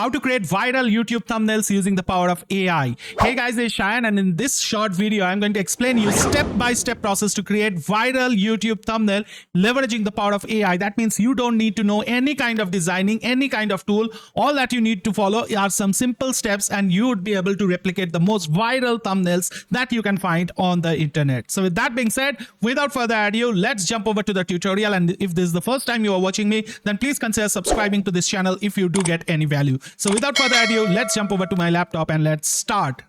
how to create viral YouTube thumbnails using the power of AI. Hey guys, this is Shayan, and in this short video, I'm going to explain you step-by-step process to create viral YouTube thumbnail leveraging the power of AI. That means you don't need to know any kind of designing, any kind of tool. All that you need to follow are some simple steps, and you would be able to replicate the most viral thumbnails that you can find on the internet. So with that being said, without further ado, let's jump over to the tutorial. And if this is the first time you are watching me, then please consider subscribing to this channel if you do get any value. So without further ado, let's jump over to my laptop and let's start.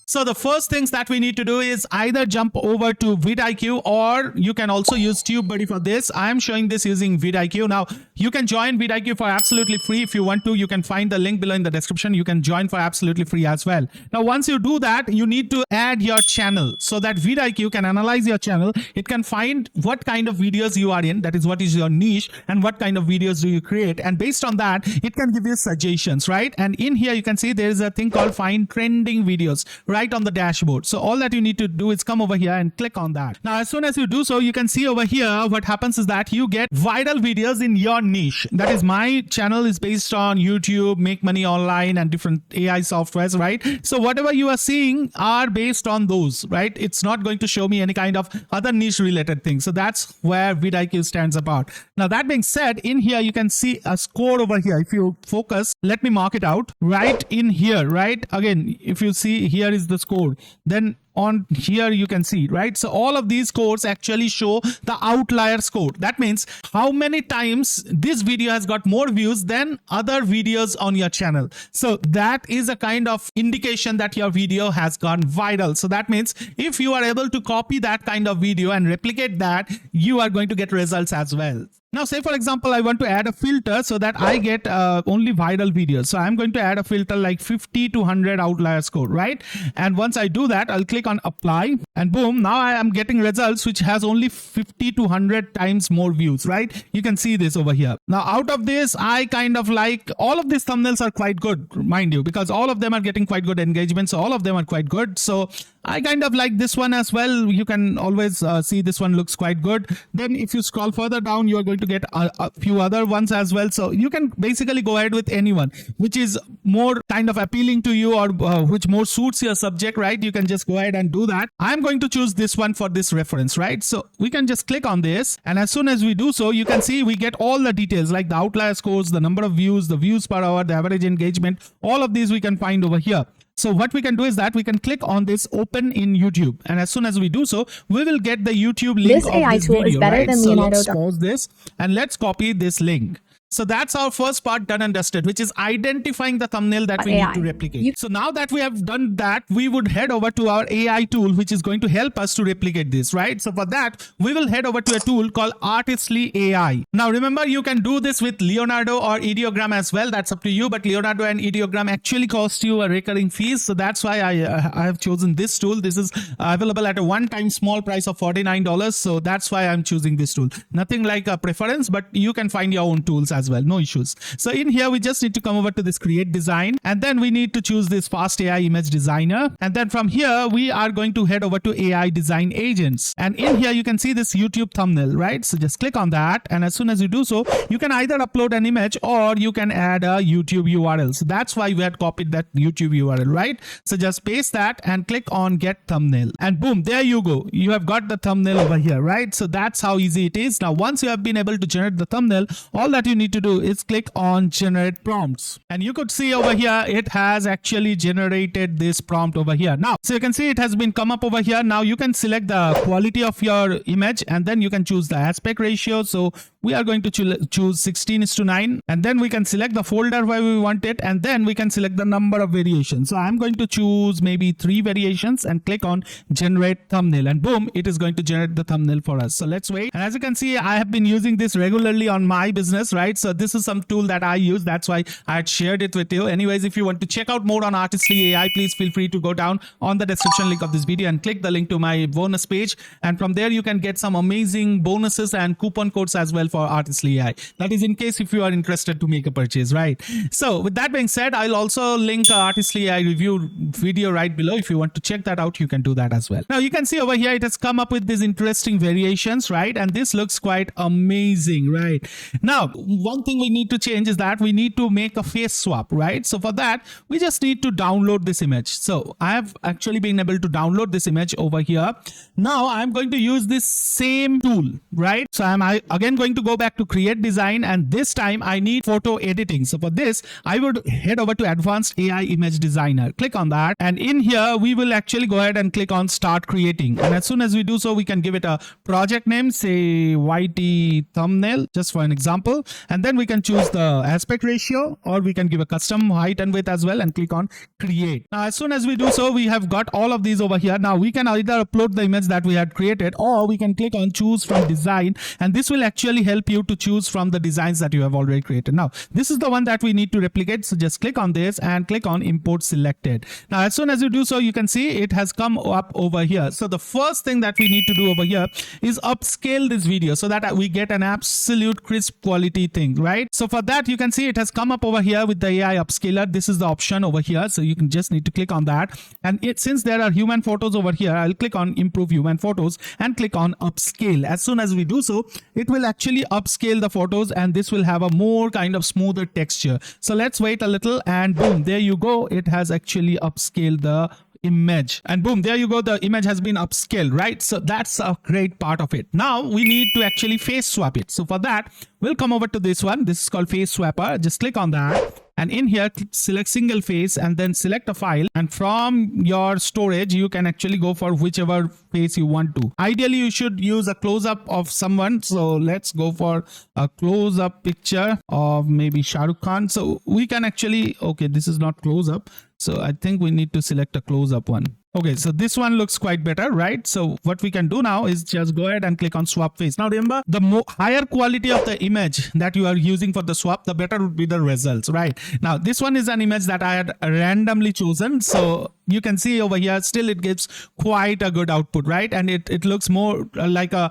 So the first things that we need to do is either jump over to VidIQ, or you can also use TubeBuddy for this. I am showing this using VidIQ. Now, you can join VidIQ for absolutely free if you want to. You can find the link below in the description. You can join for absolutely free as well. Now, once you do that, you need to add your channel so that VidIQ can analyze your channel. It can find what kind of videos you are in, that is what is your niche, and what kind of videos do you create. And based on that, it can give you suggestions, right? And in here, you can see there is a thing called find trending videos, right on the dashboard. So all that you need to do is come over here and click on that. Now, as soon as you do so, you can see over here what happens is that you get viral videos in your niche. That is, my channel is based on YouTube, Make Money Online, and different AI softwares, right? So whatever you are seeing are based on those, right? It's not going to show me any kind of other niche related things. So that's where VidIQ stands apart. Now, that being said, in here you can see a score over here. If you focus, let me mark it out right in here, right? Again, if you see, here is the score. Then on here you can see, right? So all of these scores actually show the outlier score. That means how many times this video has got more views than other videos on your channel. So that is a kind of indication that your video has gone viral. So that means if you are able to copy that kind of video and replicate that, you are going to get results as well. Now, say for example, I want to add a filter so that I get only viral videos. So I'm going to add a filter like 50 to 100 outlier score, right? And once I do that, I'll click on apply, and boom, now I am getting results which has only 50 to 100 times more views, right? You can see this over here. Now, out of this, I kind of like all of these thumbnails are quite good, mind you, because all of them are getting quite good engagement. So all of them are quite good. So I kind of like this one as well. You can always see this one looks quite good. Then if you scroll further down, you are going to get a few other ones as well. So you can basically go ahead with anyone which is more kind of appealing to you, or which more suits your subject, right? You can just go ahead and do that. I'm going to choose this one for this reference, right? So we can just click on this, and as soon as we do so, you can see we get all the details like the outlier scores, the number of views, the views per hour, the average engagement. All of these we can find over here. So what we can do is that we can click on this open in YouTube, and as soon as we do so, we will get the YouTube link. This AI tool is better than Leonardo. So let's pause this and let's copy this link. So that's our first part done and dusted, which is identifying the thumbnail that we need to replicate. So now that we have done that, we would head over to our AI tool, which is going to help us to replicate this, right? So for that, we will head over to a tool called Artistly AI. Now, remember, you can do this with Leonardo or Ideogram as well. That's up to you. But Leonardo and Ideogram actually cost you a recurring fees. So that's why I have chosen this tool. This is available at a one-time small price of $49. So that's why I'm choosing this tool. Nothing like a preference, but you can find your own tools as well, no issues. So in here, we just need to come over to this create design, and then we need to choose this fast AI image designer. And then from here, we are going to head over to AI design agents. And in here, you can see this YouTube thumbnail, right? So just click on that. And as soon as you do so, you can either upload an image or you can add a YouTube URL. So that's why we had copied that YouTube URL, right? So just paste that and click on get thumbnail, and boom, there you go. You have got the thumbnail over here, right? So that's how easy it is. Now, once you have been able to generate the thumbnail, all that you need to do is click on generate prompts, and you could see over here it has actually generated this prompt over here. Now, so you can see it has been come up over here. Now you can select the quality of your image, and then you can choose the aspect ratio. So we are going to choose 16:9, and then we can select the folder where we want it, and then we can select the number of variations. So I'm going to choose maybe 3 variations and click on generate thumbnail, and boom, it is going to generate the thumbnail for us. So let's wait. And as you can see, I have been using this regularly on my business, right? So this is some tool that I use. That's why I had shared it with you. Anyways, if you want to check out more on Artistly AI, please feel free to go down on the description link of this video and click the link to my bonus page. And from there, you can get some amazing bonuses and coupon codes as well for Artistly AI. That is in case if you are interested to make a purchase, right? So with that being said, I'll also link Artistly AI review video right below. If you want to check that out, you can do that as well. Now you can see over here, it has come up with these interesting variations, right? And this looks quite amazing, right? Now, one thing we need to change is that we need to make a face swap, right? So for that, we just need to download this image. So I have actually been able to download this image over here. Now I'm going to use this same tool, right? So I'm again going to go back to create design, and this time I need photo editing. So for this, I would head over to advanced AI image designer, click on that, and in here we will actually go ahead and click on start creating. And as soon as we do so, we can give it a project name, say YT thumbnail, just for an example, and then we can choose the aspect ratio, or we can give a custom height and width as well, and click on create. Now as soon as we do so, we have got all of these over here. Now we can either upload the image that we had created, or we can click on choose from design, and this will actually help you to choose from the designs that you have already created. Now this is the one that we need to replicate, so just click on this and click on import selected. Now as soon as you do so, you can see it has come up over here. So the first thing that we need to do over here is upscale this video so that we get an absolute crisp quality thing, right? So for that, you can see it has come up over here with the AI upscaler. This is the option over here, so you can just need to click on that. And since there are human photos over here, I'll click on improve human photos and click on upscale. As soon as we do so, it will actually upscale the photos, and this will have a more kind of smoother texture. So let's wait a little, and boom, there you go. It has actually upscaled the image, and boom, there you go, the image has been upscaled, right? So that's a great part of it. Now we need to actually face swap it. So for that, we'll come over to this one. This is called face swapper. Just click on that, and in here select single face, and then select a file, and from your storage you can actually go for whichever face you want to. Ideally you should use a close-up of someone, so let's go for a close-up picture of maybe Shah Rukh Khan. So we can actually, okay, this is not close-up, so I think we need to select a close-up one. Okay, so this one looks quite better, right? So what we can do now is just go ahead and click on swap face. Now remember, the higher quality of the image that you are using for the swap, the better would be the results, right? Now this one is an image that I had randomly chosen, so you can see over here still it gives quite a good output, right? And it looks more like a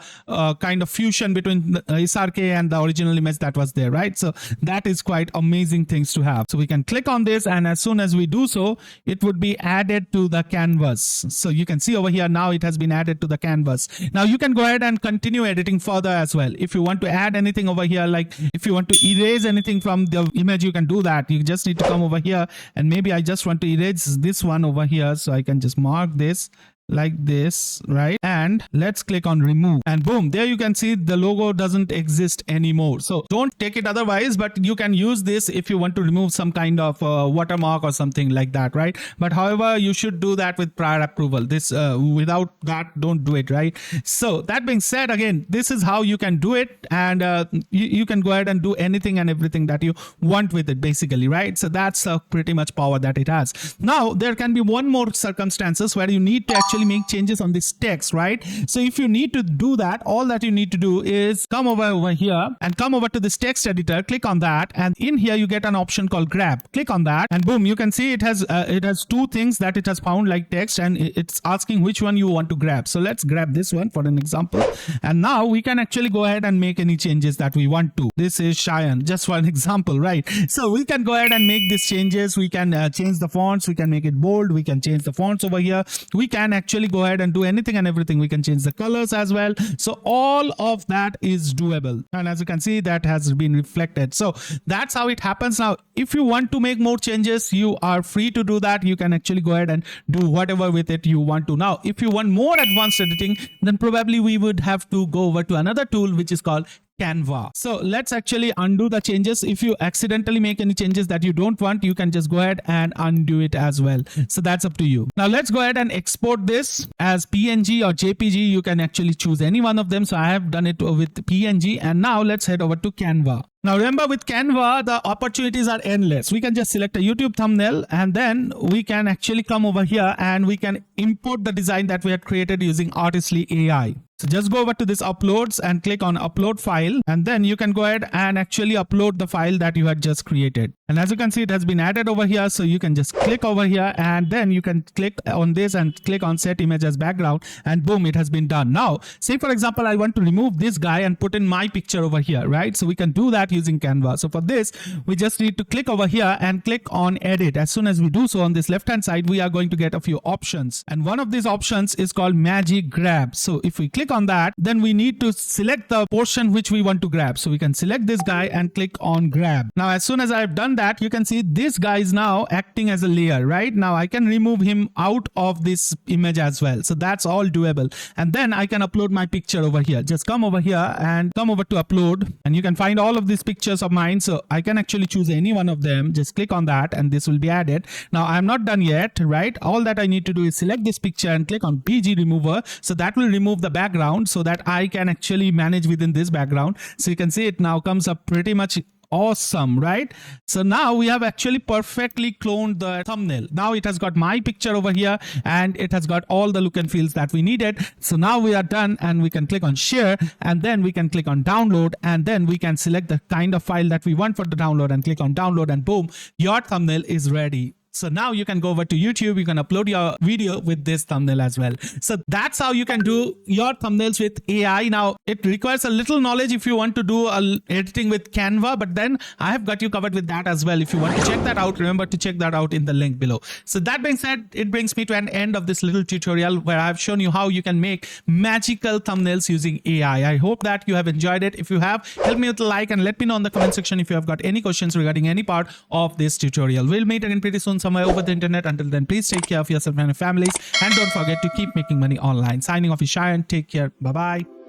kind of fusion between the SRK and the original image that was there, right? So that is quite amazing things to have. So we can click on this, and as soon as we do so, it would be added to the canvas. So you can see over here now it has been added to the canvas. Now you can go ahead and continue editing further as well. If you want to add anything over here, like if you want to erase anything from the image, you can do that. You just need to come over here, and maybe I just want to erase this one over here, so I can just mark this like this, right? And let's click on remove, and boom, there you can see the logo doesn't exist anymore. So don't take it otherwise, but you can use this if you want to remove some kind of watermark or something like that, right? But however, you should do that with prior approval. This without that, don't do it, right? So that being said, again, this is how you can do it, and you can go ahead and do anything and everything that you want with it, basically, right? So that's pretty much power that it has. Now there can be one more circumstances where you need to actually make changes on this text, right? So if you need to do that, all that you need to do is come over here and come over to this text editor, click on that, and in here you get an option called grab. Click on that, and boom, you can see it has two things that it has found like text, and it's asking which one you want to grab. So let's grab this one for an example, and now we can actually go ahead and make any changes that we want to. This is Cheyenne, just for an example, right? So we can go ahead and make these changes. We can change the fonts, we can make it bold, we can change the fonts over here, we can actually go ahead and do anything and everything. We can change the colors as well. So all of that is doable, and as you can see, that has been reflected. So that's how it happens. Now if you want to make more changes, you are free to do that. You can actually go ahead and do whatever with it you want to. Now if you want more advanced editing, then probably we would have to go over to another tool which is called Canva. So let's actually undo the changes. If you accidentally make any changes that you don't want, you can just go ahead and undo it as well. So that's up to you. Now let's go ahead and export this as PNG or JPG. You can actually choose any one of them. So I have done it with PNG, and now let's head over to Canva. Now remember, with Canva, the opportunities are endless. We can just select a YouTube thumbnail and then we can actually come over here and we can import the design that we had created using Artistly AI. So just go over to this uploads and click on upload file, and then you can go ahead and actually upload the file that you had just created. And as you can see, it has been added over here. So you can just click over here and then you can click on this and click on set image as background, and boom, it has been done. Now, say for example, I want to remove this guy and put in my picture over here, right? So we can do that using Canva. So for this, we just need to click over here and click on edit. As soon as we do so, on this left hand side, we are going to get a few options. And one of these options is called Magic Grab. So if we click on that, then we need to select the portion which we want to grab. So we can select this guy and click on grab. Now, as soon as I've done that, you can see this guy is now acting as a layer, right? Now I can remove him out of this image as well. So that's all doable. And then I can upload my picture over here. Just come over here and come over to upload, and you can find all of these pictures of mine. So I can actually choose any one of them. Just click on that and this will be added. Now I'm not done yet, right? All that I need to do is select this picture and click on BG remover. So that will remove the background so that I can actually manage within this background. So you can see it now comes up pretty much awesome, right? So now we have actually perfectly cloned the thumbnail. Now it has got my picture over here and it has got all the look and feels that we needed. So now we are done, and we can click on share, and then we can click on download, and then we can select the kind of file that we want for the download and click on download, and boom, your thumbnail is ready. So now you can go over to YouTube, you can upload your video with this thumbnail as well. So that's how you can do your thumbnails with AI. Now it requires a little knowledge if you want to do editing with Canva, but then I have got you covered with that as well. If you want to check that out, remember to check that out in the link below. So that being said, it brings me to an end of this little tutorial where I've shown you how you can make magical thumbnails using AI. I hope that you have enjoyed it. If you have, help me with a like and let me know in the comment section if you have got any questions regarding any part of this tutorial. We'll meet again pretty soon somewhere over the internet. Until then, please take care of yourself and your families, and don't forget to keep making money online. Signing off is Shayan. Take care. Bye bye.